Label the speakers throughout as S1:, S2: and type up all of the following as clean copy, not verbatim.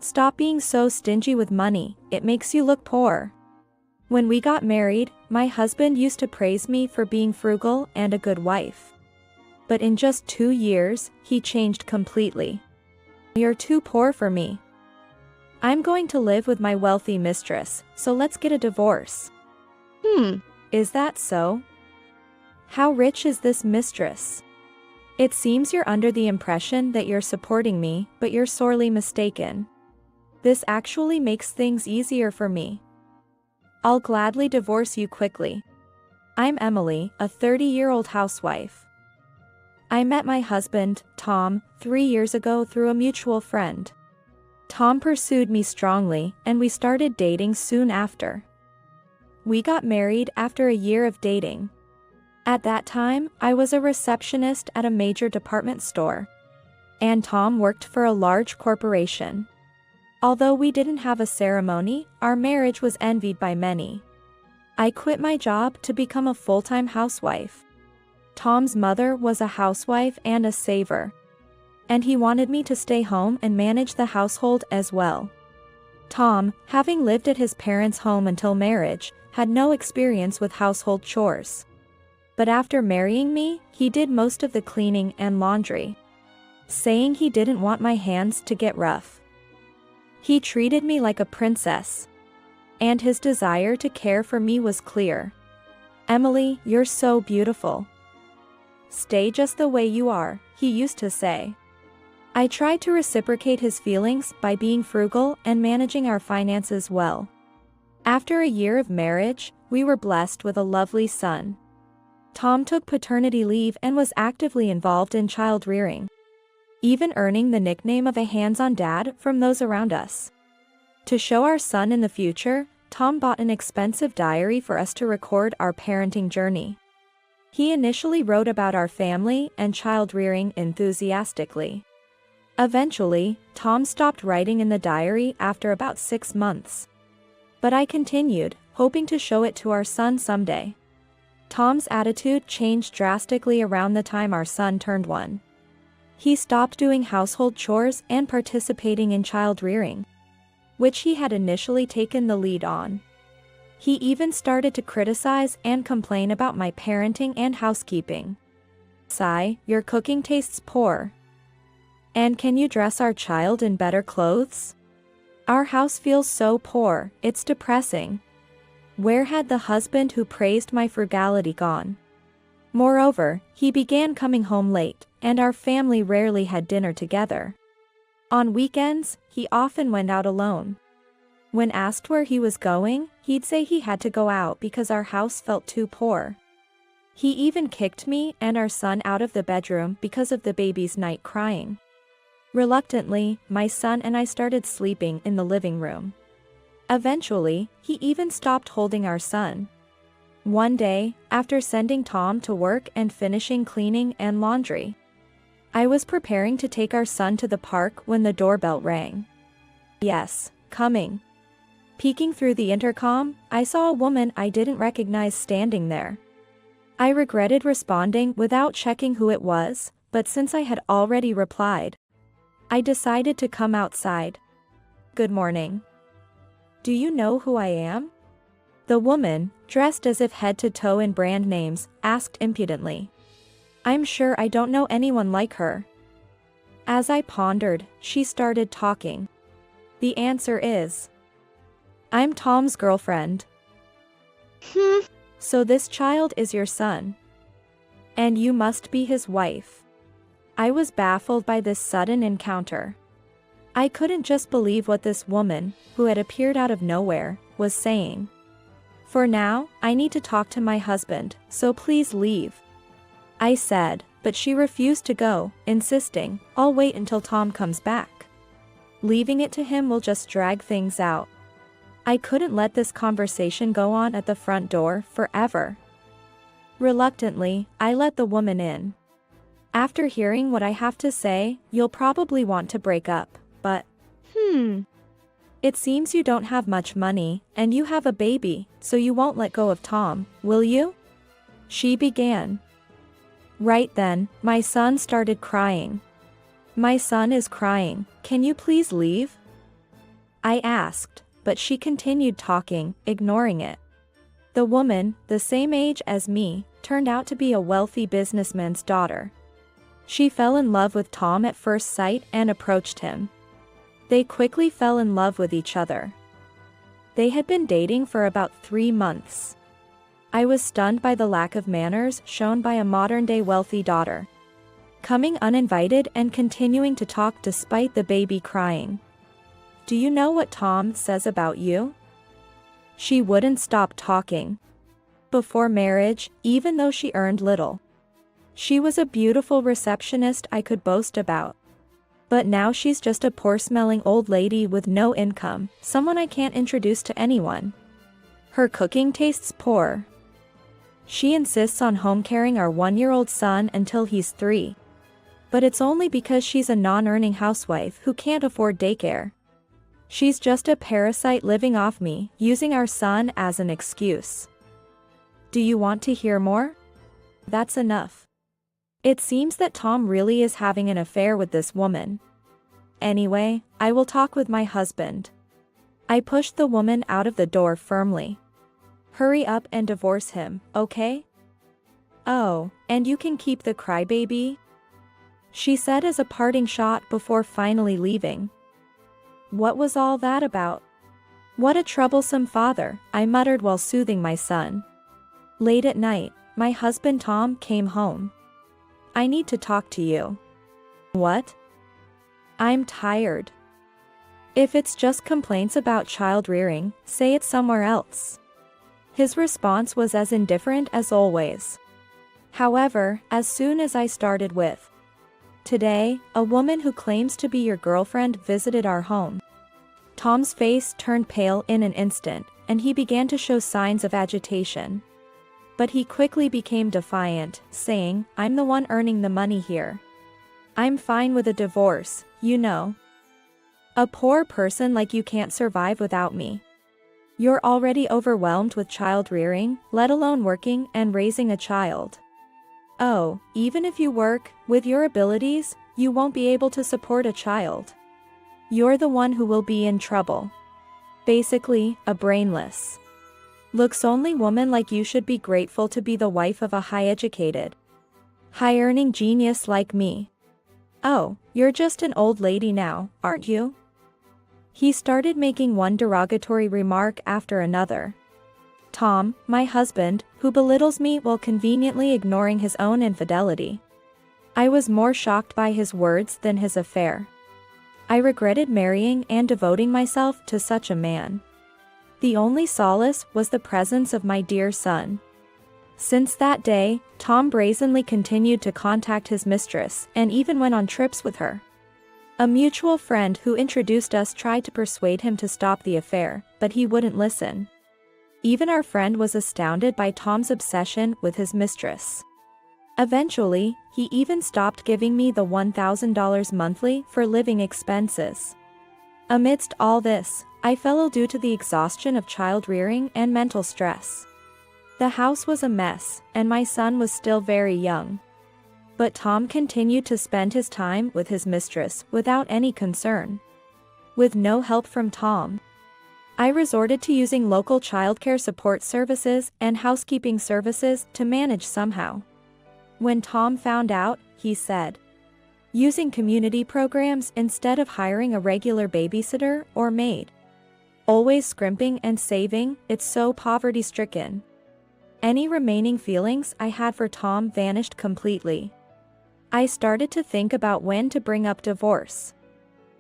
S1: Stop being so stingy with money, it makes you look poor. When we got married, my husband used to praise me for being frugal and a good wife. But in just 2 years, he changed completely. You're too poor for me. I'm going to live with my wealthy mistress, so let's get a divorce. Is that so? How rich is this mistress? It seems you're under the impression that you're supporting me, but you're sorely mistaken. This actually makes things easier for me. I'll gladly divorce you quickly. I'm Emily, a 30-year-old housewife. I met my husband, Tom, 3 years ago through a mutual friend. Tom pursued me strongly, and we started dating soon after. We got married after a year of dating. At that time, I was a receptionist at a major department store. And Tom worked for a large corporation. Although we didn't have a ceremony, our marriage was envied by many. I quit my job to become a full-time housewife. Tom's mother was a housewife and a saver. And he wanted me to stay home and manage the household as well. Tom, having lived at his parents' home until marriage, had no experience with household chores. But after marrying me, he did most of the cleaning and laundry, saying he didn't want my hands to get rough. He treated me like a princess. And his desire to care for me was clear. Emily, you're so beautiful. Stay just the way you are, he used to say. I tried to reciprocate his feelings by being frugal and managing our finances well. After a year of marriage, we were blessed with a lovely son. Tom took paternity leave and was actively involved in child rearing, even earning the nickname of a hands-on dad from those around us. To show our son in the future, Tom bought an expensive diary for us to record our parenting journey. He initially wrote about our family and child rearing enthusiastically. Eventually, Tom stopped writing in the diary after about 6 months. But I continued, hoping to show it to our son someday. Tom's attitude changed drastically around the time our son turned 1. He stopped doing household chores and participating in child rearing, which he had initially taken the lead on. He even started to criticize and complain about my parenting and housekeeping. Sigh, your cooking tastes poor. And can you dress our child in better clothes? Our house feels so poor, it's depressing. Where had the husband who praised my frugality gone? Moreover, he began coming home late, and our family rarely had dinner together. On weekends, he often went out alone. When asked where he was going, he'd say he had to go out because our house felt too poor. He even kicked me and our son out of the bedroom because of the baby's night crying. Reluctantly, my son and I started sleeping in the living room. Eventually, he even stopped holding our son. One day, after sending Tom to work and finishing cleaning and laundry, I was preparing to take our son to the park when the doorbell rang. Yes, coming. Peeking through the intercom, I saw a woman I didn't recognize standing there. I regretted responding without checking who it was, but since I had already replied, I decided to come outside. Good morning. Do you know who I am? The woman, dressed as if head to toe in brand names, asked impudently. I'm sure I don't know anyone like her. As I pondered, she started talking. The answer is, I'm Tom's girlfriend. So this child is your son. And you must be his wife. I was baffled by this sudden encounter. I couldn't just believe what this woman, who had appeared out of nowhere, was saying. For now, I need to talk to my husband, so please leave. I said, but she refused to go, insisting, I'll wait until Tom comes back. Leaving it to him will just drag things out. I couldn't let this conversation go on at the front door forever. Reluctantly, I let the woman in. After hearing what I have to say, you'll probably want to break up, but it seems you don't have much money, and you have a baby, so you won't let go of Tom, will you? She began. Right then, my son started crying. My son is crying, can you please leave? I asked, but she continued talking, ignoring it. The woman, the same age as me, turned out to be a wealthy businessman's daughter. She fell in love with Tom at first sight and approached him. They quickly fell in love with each other. They had been dating for about 3 months. I was stunned by the lack of manners shown by a modern-day wealthy daughter. Coming uninvited and continuing to talk despite the baby crying. "Do you know what Tom says about you?" She wouldn't stop talking. Before marriage, even though she earned little, she was a beautiful receptionist I could boast about. But now she's just a poor-smelling old lady with no income, someone I can't introduce to anyone. Her cooking tastes poor. She insists on home-caring our 1-year-old son until he's 3. But it's only because she's a non-earning housewife who can't afford daycare. She's just a parasite living off me, using our son as an excuse. Do you want to hear more? That's enough. It seems that Tom really is having an affair with this woman. Anyway, I will talk with my husband. I pushed the woman out of the door firmly. Hurry up and divorce him, okay? Oh, and you can keep the crybaby? She said as a parting shot before finally leaving. What was all that about? What a troublesome father, I muttered while soothing my son. Late at night, my husband Tom came home. I need to talk to you. What? I'm tired. If it's just complaints about child rearing, say it somewhere else. His response was as indifferent as always. However, as soon as I started with, "Today, a woman who claims to be your girlfriend visited our home," Tom's face turned pale in an instant, and he began to show signs of agitation. But he quickly became defiant, saying, "I'm the one earning the money here. I'm fine with a divorce, you know. A poor person like you can't survive without me. You're already overwhelmed with child rearing, let alone working and raising a child. Oh, even if you work, with your abilities, you won't be able to support a child. You're the one who will be in trouble. Basically, a brainless, looks-only woman like you should be grateful to be the wife of a high-educated, high-earning genius like me. Oh, you're just an old lady now, aren't you?" He started making one derogatory remark after another. Tom, my husband, who belittles me while conveniently ignoring his own infidelity. I was more shocked by his words than his affair. I regretted marrying and devoting myself to such a man. The only solace was the presence of my dear son. Since that day, Tom brazenly continued to contact his mistress and even went on trips with her. A mutual friend who introduced us tried to persuade him to stop the affair, but he wouldn't listen. Even our friend was astounded by Tom's obsession with his mistress. Eventually, he even stopped giving me the $1,000 monthly for living expenses. Amidst all this, I fell ill due to the exhaustion of child rearing and mental stress. The house was a mess, and my son was still very young. But Tom continued to spend his time with his mistress without any concern. With no help from Tom, I resorted to using local childcare support services and housekeeping services to manage somehow. When Tom found out, he said, "Using community programs instead of hiring a regular babysitter or maid. Always scrimping and saving, it's so poverty-stricken." Any remaining feelings I had for Tom vanished completely. I started to think about when to bring up divorce.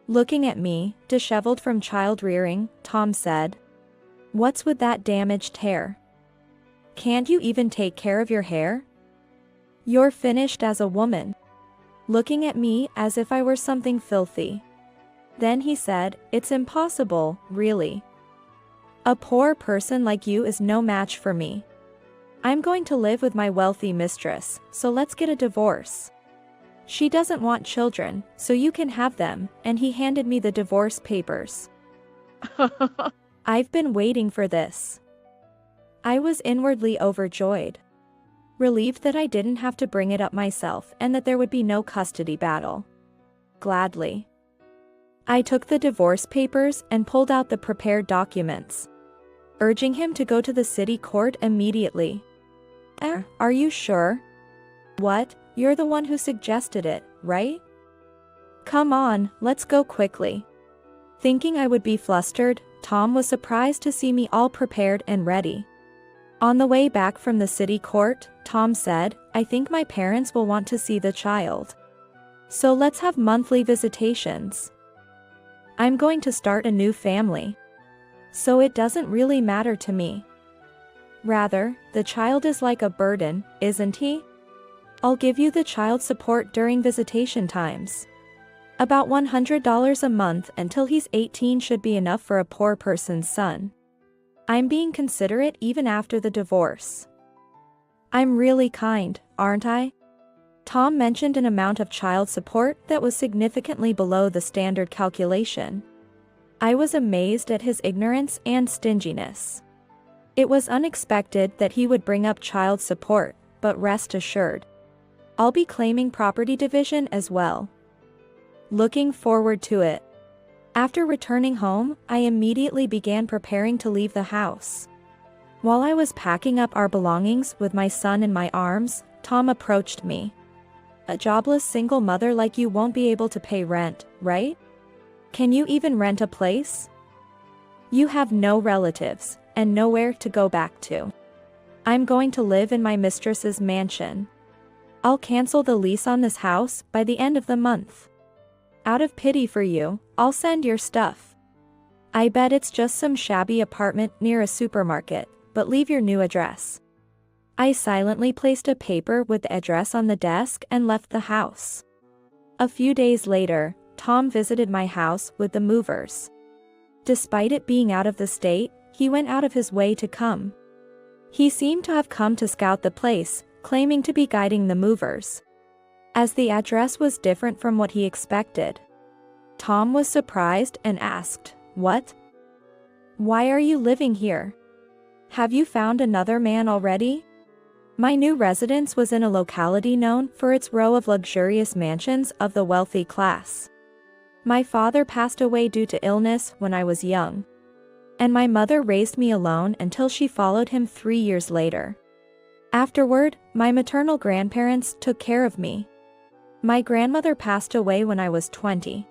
S1: Looking at me, disheveled from child rearing, Tom said, "What's with that damaged hair? Can't you even take care of your hair? You're finished as a woman." Looking at me as if I were something filthy. Then he said, "It's impossible, really. A poor person like you is no match for me. I'm going to live with my wealthy mistress, so let's get a divorce. She doesn't want children, so you can have them," and he handed me the divorce papers. I've been waiting for this. I was inwardly overjoyed. Relieved that I didn't have to bring it up myself and that there would be no custody battle. Gladly. I took the divorce papers and pulled out the prepared documents, urging him to go to the city court immediately. Are you sure? What? You're the one who suggested it, right? Come on, let's go quickly. Thinking I would be flustered, Tom was surprised to see me all prepared and ready. On the way back from the city court, Tom said, I think my parents will want to see the child. So let's have monthly visitations. I'm going to start a new family. So it doesn't really matter to me. Rather, the child is like a burden, isn't he? I'll give you the child support during visitation times. About $100 a month until he's 18 should be enough for a poor person's son. I'm being considerate even after the divorce. I'm really kind, aren't I? Tom mentioned an amount of child support that was significantly below the standard calculation. I was amazed at his ignorance and stinginess. It was unexpected that he would bring up child support, but rest assured, I'll be claiming property division as well. Looking forward to it. After returning home, I immediately began preparing to leave the house. While I was packing up our belongings with my son in my arms, Tom approached me. A jobless single mother like you won't be able to pay rent, right? Can you even rent a place? You have no relatives, and nowhere to go back to. I'm going to live in my mistress's mansion. I'll cancel the lease on this house by the end of the month. Out of pity for you, I'll send your stuff. I bet it's just some shabby apartment near a supermarket, but leave your new address. I silently placed a paper with the address on the desk and left the house. A few days later, Tom visited my house with the movers. Despite it being out of the state, he went out of his way to come. He seemed to have come to scout the place, claiming to be guiding the movers. As the address was different from what he expected, Tom was surprised and asked, What? Why are you living here? Have you found another man already? My new residence was in a locality known for its row of luxurious mansions of the wealthy class. My father passed away due to illness when I was young, and my mother raised me alone until she followed him 3 years later. Afterward, my maternal grandparents took care of me. My grandmother passed away when I was 20.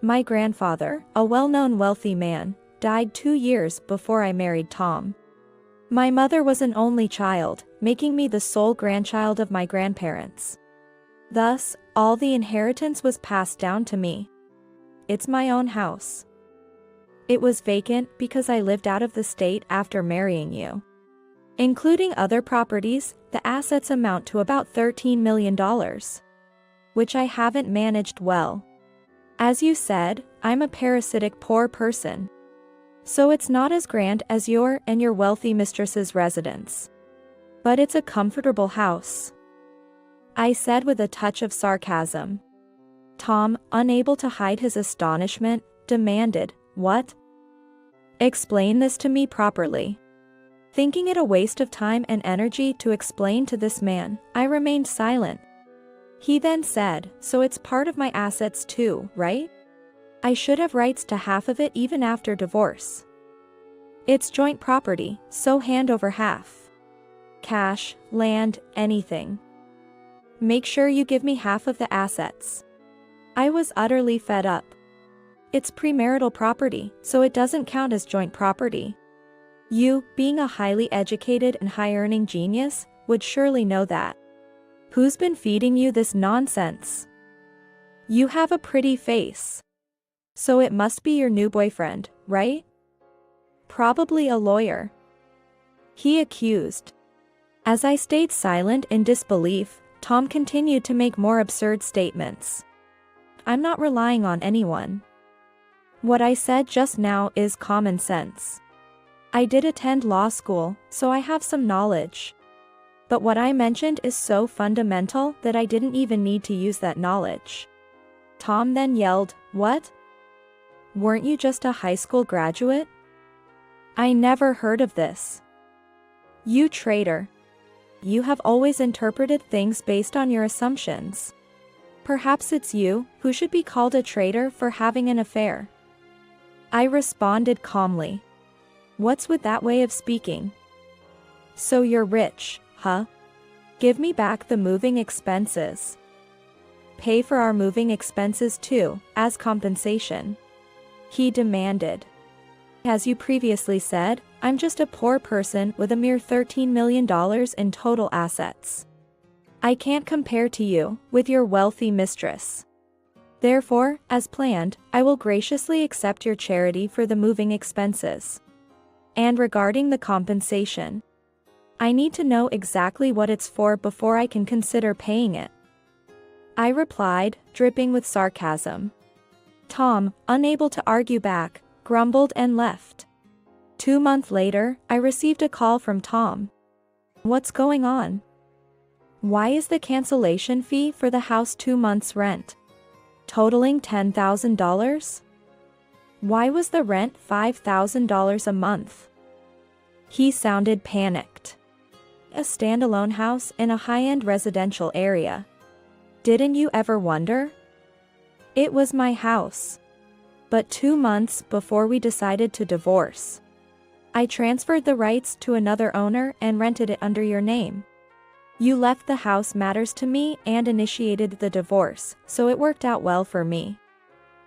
S1: My grandfather, a well-known wealthy man, died 2 years before I married Tom. My mother was an only child, making me the sole grandchild of my grandparents. Thus, all the inheritance was passed down to me. It's my own house. It was vacant because I lived out of the state after marrying you. Including other properties, the assets amount to about $13 million. Which I haven't managed well. As you said, I'm a parasitic poor person. So it's not as grand as your and your wealthy mistress's residence. But it's a comfortable house. I said with a touch of sarcasm. Tom, unable to hide his astonishment, demanded, What? Explain this to me properly. Thinking it a waste of time and energy to explain to this man, I remained silent. He then said, So it's part of my assets too, right? I should have rights to half of it even after divorce. It's joint property, so hand over half. Cash, land, anything. Make sure you give me half of the assets. I was utterly fed up. It's premarital property, so it doesn't count as joint property. You, being a highly educated and high-earning genius, would surely know that. Who's been feeding you this nonsense? You have a pretty face. So it must be your new boyfriend, right? Probably a lawyer. He accused. As I stayed silent in disbelief, Tom continued to make more absurd statements. I'm not relying on anyone. What I said just now is common sense. I did attend law school, so I have some knowledge. But what I mentioned is so fundamental that I didn't even need to use that knowledge. Tom then yelled, What? Weren't you just a high school graduate? I never heard of this. You traitor. You have always interpreted things based on your assumptions. Perhaps it's you who should be called a traitor for having an affair. I responded calmly. What's with that way of speaking? So you're rich, huh? Give me back the moving expenses. Pay for our moving expenses too, as compensation. He demanded. As you previously said, I'm just a poor person with a mere $13 million in total assets. I can't compare to you, with your wealthy mistress. Therefore, as planned, I will graciously accept your charity for the moving expenses. And regarding the compensation, I need to know exactly what it's for before I can consider paying it. I replied, dripping with sarcasm. Tom, unable to argue back, grumbled and left. 2 months later, I received a call from Tom. What's going on? Why is the cancellation fee for the house 2 months' rent totaling $10,000? Why was the rent $5,000 a month? He sounded panicked. A standalone house in a high-end residential area. Didn't you ever wonder? It was my house. But 2 months before we decided to divorce, I transferred the rights to another owner and rented it under your name. You left the house matters to me and initiated the divorce, so it worked out well for me.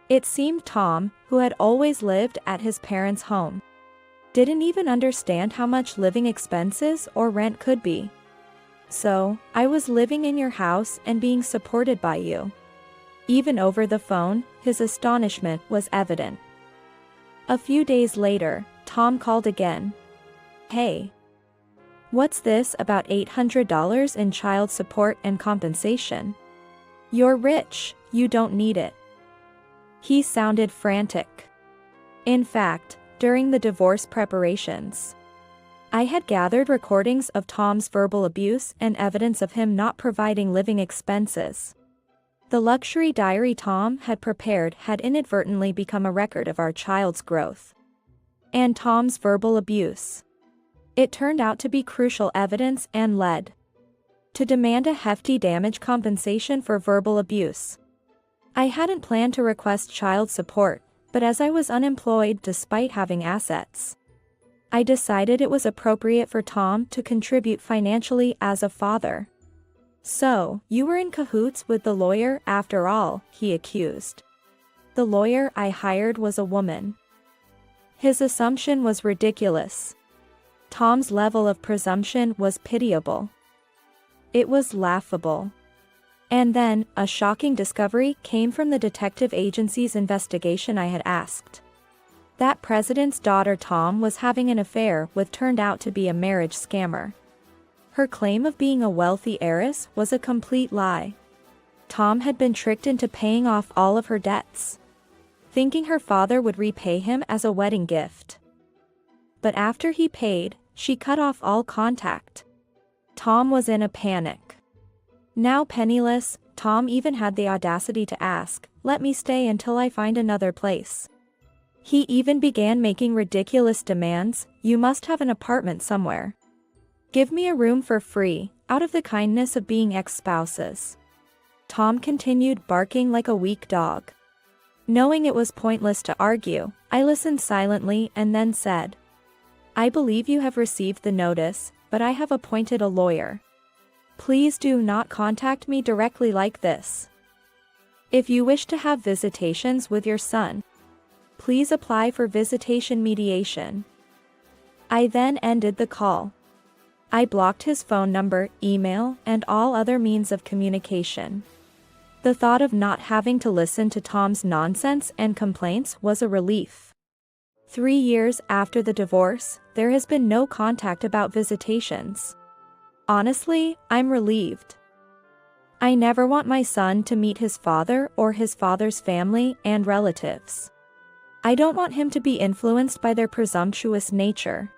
S1: It seemed Tom, who had always lived at his parents' home, didn't even understand how much living expenses or rent could be. So, I was living in your house and being supported by you. Even over the phone, his astonishment was evident. A few days later, Tom called again. Hey. What's this about $800 in child support and compensation? You're rich, you don't need it. He sounded frantic. In fact, during the divorce preparations, I had gathered recordings of Tom's verbal abuse and evidence of him not providing living expenses. The luxury diary Tom had prepared had inadvertently become a record of our child's growth and Tom's verbal abuse. It turned out to be crucial evidence and led to demand a hefty damage compensation for verbal abuse. I hadn't planned to request child support, but as I was unemployed despite having assets, I decided it was appropriate for Tom to contribute financially as a father. So, you were in cahoots with the lawyer after all, he accused. The lawyer I hired was a woman. His assumption was ridiculous. Tom's level of presumption was pitiable. It was laughable. And then, a shocking discovery came from the detective agency's investigation. I had asked. That president's daughter Tom was having an affair with turned out to be a marriage scammer. Her claim of being a wealthy heiress was a complete lie. Tom had been tricked into paying off all of her debts, thinking her father would repay him as a wedding gift. But after he paid, she cut off all contact. Tom was in a panic. Now penniless, Tom even had the audacity to ask, "Let me stay until I find another place." He even began making ridiculous demands. "You must have an apartment somewhere. Give me a room for free, out of the kindness of being ex-spouses." Tom continued barking like a weak dog. Knowing it was pointless to argue, I listened silently and then said, "I believe you have received the notice, but I have appointed a lawyer. Please do not contact me directly like this. If you wish to have visitations with your son, please apply for visitation mediation." I then ended the call. I blocked his phone number, email, and all other means of communication. The thought of not having to listen to Tom's nonsense and complaints was a relief. 3 years after the divorce, there has been no contact about visitations. Honestly, I'm relieved. I never want my son to meet his father or his father's family and relatives. I don't want him to be influenced by their presumptuous nature.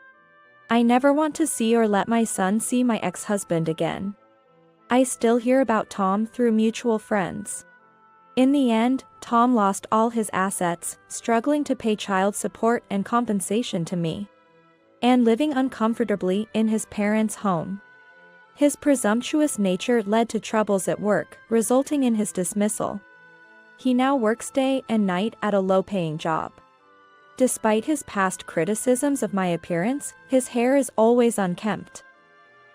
S1: I never want to see or let my son see my ex-husband again. I still hear about Tom through mutual friends. In the end, Tom lost all his assets, struggling to pay child support and compensation to me, and living uncomfortably in his parents' home. His presumptuous nature led to troubles at work, resulting in his dismissal. He now works day and night at a low-paying job. Despite his past criticisms of my appearance, his hair is always unkempt.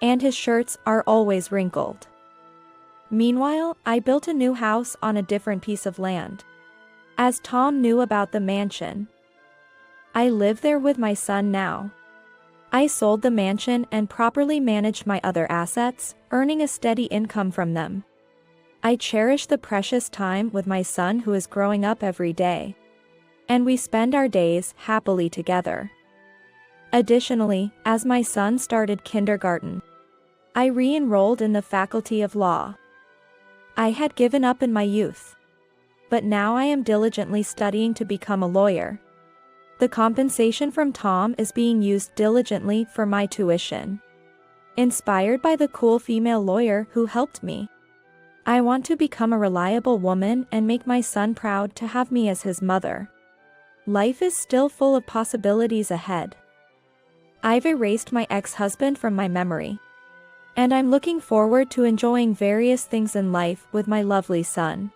S1: And his shirts are always wrinkled. Meanwhile, I built a new house on a different piece of land. As Tom knew about the mansion, I live there with my son now. I sold the mansion and properly managed my other assets, earning a steady income from them. I cherish the precious time with my son who is growing up every day. And we spend our days happily together. Additionally, as my son started kindergarten, I re-enrolled in the Faculty of Law. I had given up in my youth. But now I am diligently studying to become a lawyer. The compensation from Tom is being used diligently for my tuition. Inspired by the cool female lawyer who helped me, I want to become a reliable woman and make my son proud to have me as his mother. Life is still full of possibilities ahead. I've erased my ex-husband from my memory. And I'm looking forward to enjoying various things in life with my lovely son.